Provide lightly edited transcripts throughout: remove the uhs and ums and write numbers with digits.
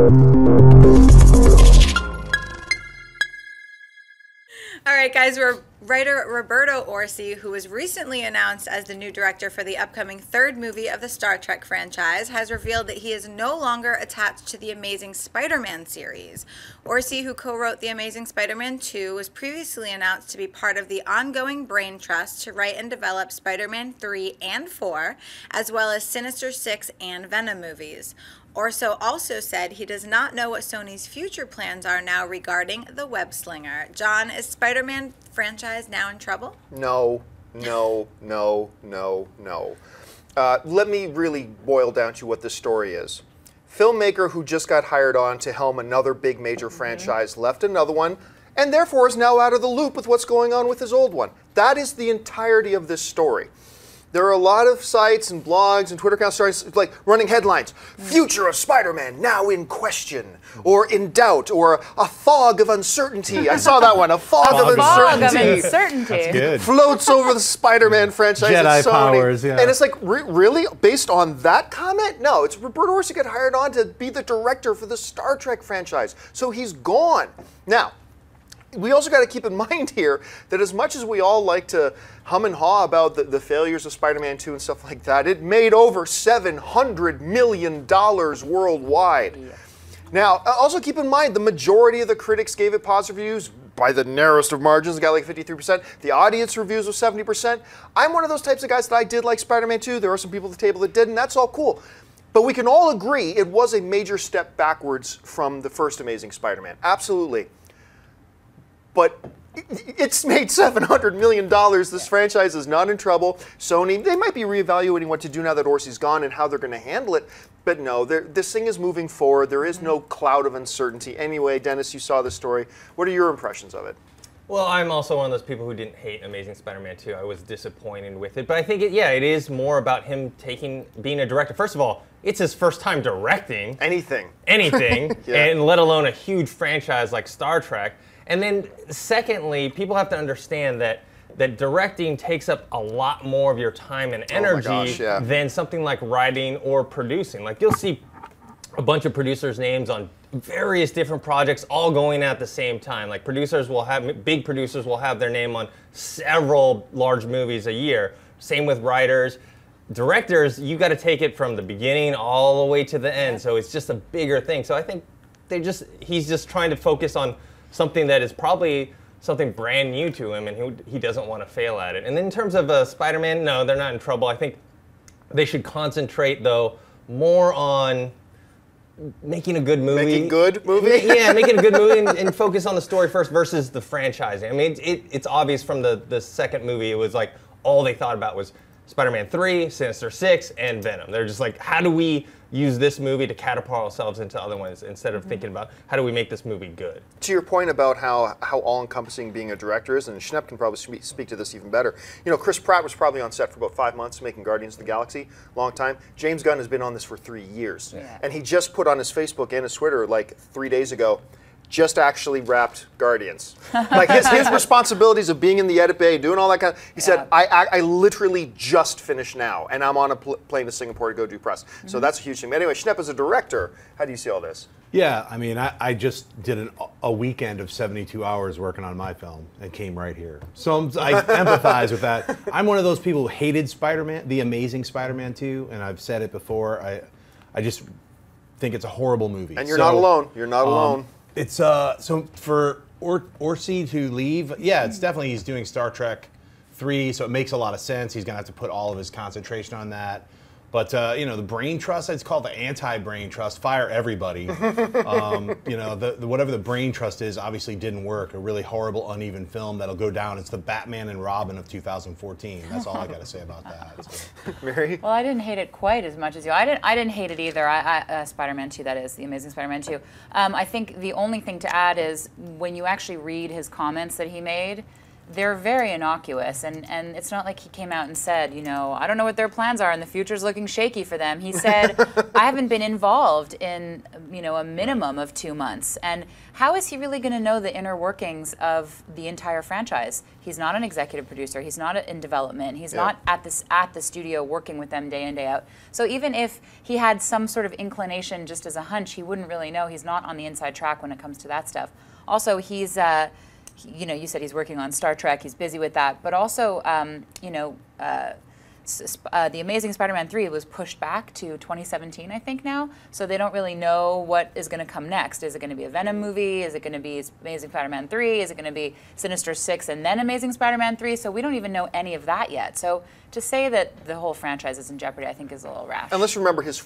All right, guys, writer Roberto Orci, who was recently announced as the new director for the upcoming third movie of the Star Trek franchise, has revealed that he is no longer attached to the Amazing Spider-Man series. Orci, who co-wrote The Amazing Spider-Man 2, was previously announced to be part of the ongoing brain trust to write and develop Spider-Man 3 and 4, as well as Sinister Six and Venom movies. Orso also said he does not know what Sony's future plans are now regarding the web slinger. John, is Spider-Man franchise now in trouble? No. Let me really boil down to what this story is. Filmmaker who just got hired on to helm another big major franchise left another one, and therefore is now out of the loop with what's going on with his old one. That is the entirety of this story. There are a lot of sites and blogs and Twitter accounts starting like running headlines. Future of Spider-Man now in question, or in doubt, or a fog of uncertainty. I saw that one. A fog of uncertainty. That's good. Floats over the Spider-Man franchise. Jedi powers, yeah. And it's like, really? Based on that comment? No, it's Roberto Orci got hired on to be the director for the Star Trek franchise. So he's gone. Now, we also got to keep in mind here that as much as we all like to hum and haw about the failures of Spider-Man 2 and stuff like that, it made over $700 million worldwide. Yeah. Now, also keep in mind, the majority of the critics gave it positive reviews by the narrowest of margins, got like 53%. The audience reviews was 70%. I'm one of those types of guys that I did like Spider-Man 2. There are some people at the table that didn't. That's all cool. But we can all agree it was a major step backwards from the first Amazing Spider-Man. Absolutely. But it's made $700 million. This franchise is not in trouble. Sony, they might be reevaluating what to do now that Orci's gone and how they're going to handle it. But no, this thing is moving forward. There is no cloud of uncertainty. Anyway, Dennis, you saw the story. What are your impressions of it? Well, I'm also one of those people who didn't hate Amazing Spider-Man 2. I was disappointed with it. But I think, it is more about him being a director. First of all, it's his first time directing. Anything. Yeah. And let alone a huge franchise like Star Trek. And then secondly, people have to understand that directing takes up a lot more of your time and energy than something like writing or producing. Like you'll see a bunch of producers' names on various different projects all going at the same time. Like big producers will have their name on several large movies a year. Same with writers. Directors, you got to take it from the beginning all the way to the end. So it's just a bigger thing. So I think he's just trying to focus on something that is probably something brand new to him, and he doesn't want to fail at it. And then in terms of Spider-Man, no, they're not in trouble. I think they should concentrate, though, more on making a good movie. Making good movie? Yeah, making a good movie and focus on the story first versus the franchising. I mean, it's obvious from the second movie, it was like all they thought about was Spider-Man 3, Sinister Six, and Venom. They're just like, how do we use this movie to catapult ourselves into other ones instead of thinking about how do we make this movie good? To your point about how all-encompassing being a director is, and Schnepp can probably speak to this even better. You know, Chris Pratt was probably on set for about 5 months making Guardians of the Galaxy, long time. James Gunn has been on this for 3 years. Yeah. And he just put on his Facebook and his Twitter like 3 days ago, just actually wrapped Guardians. Like his responsibilities of being in the edit bay, doing all that kind of, he said, I literally just finished now, and I'm on a plane to Singapore to go do press. So that's a huge thing. But anyway, Schnepp, as a director, how do you see all this? Yeah, I mean, I just did a weekend of 72 hours working on my film and came right here. So I empathize with that. I'm one of those people who hated Spider-Man, The Amazing Spider-Man 2, and I've said it before. I just think it's a horrible movie. And you're not alone. You're not alone. It's so for Orci to leave, yeah, it's definitely he's doing Star Trek 3, so it makes a lot of sense. He's gonna have to put all of his concentration on that. But you know, the brain trust, it's called the anti-brain trust. Fire everybody. You know, whatever the brain trust is, obviously didn't work. A really horrible, uneven film that'll go down. It's the Batman and Robin of 2014. That's all I got to say about that. So. Mary? Well, I didn't hate it quite as much as you. I didn't hate it either. Spider-Man 2, that is, The Amazing Spider-Man 2. I think the only thing to add is when you actually read his comments that he made, they're very innocuous, and it's not like he came out and said, you know, I don't know what their plans are and the future's looking shaky for them. He said, I haven't been involved in, you know, a minimum of 2 months. And how is he really going to know the inner workings of the entire franchise? He's not an executive producer. He's not in development. He's not at the studio working with them day in, day out. So even if he had some sort of inclination just as a hunch, he wouldn't really know. He's not on the inside track when it comes to that stuff. Also, he's you know, you said he's working on Star Trek. He's busy with that. But also, you know, The Amazing Spider-Man 3 was pushed back to 2017, I think now. So they don't really know what is going to come next. Is it going to be a Venom movie? Is it going to be Amazing Spider-Man 3? Is it going to be Sinister 6 and then Amazing Spider-Man 3? So we don't even know any of that yet. So to say that the whole franchise is in jeopardy, I think is a little rash. And let's remember his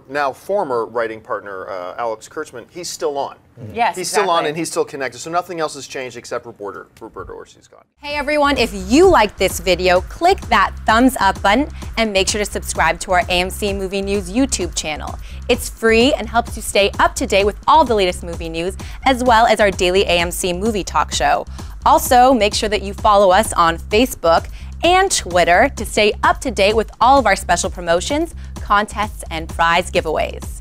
now former writing partner, Alex Kurtzman, he's still on. Yes, he's still on and he's still connected. So nothing else has changed except Roberto Orci's gone. Hey everyone, if you liked this video, click that thumbs up button and make sure to subscribe to our AMC Movie News YouTube channel. It's free and helps you stay up to date with all the latest movie news, as well as our daily AMC movie talk show. Also, make sure that you follow us on Facebook and Twitter to stay up to date with all of our special promotions, contests, and prize giveaways.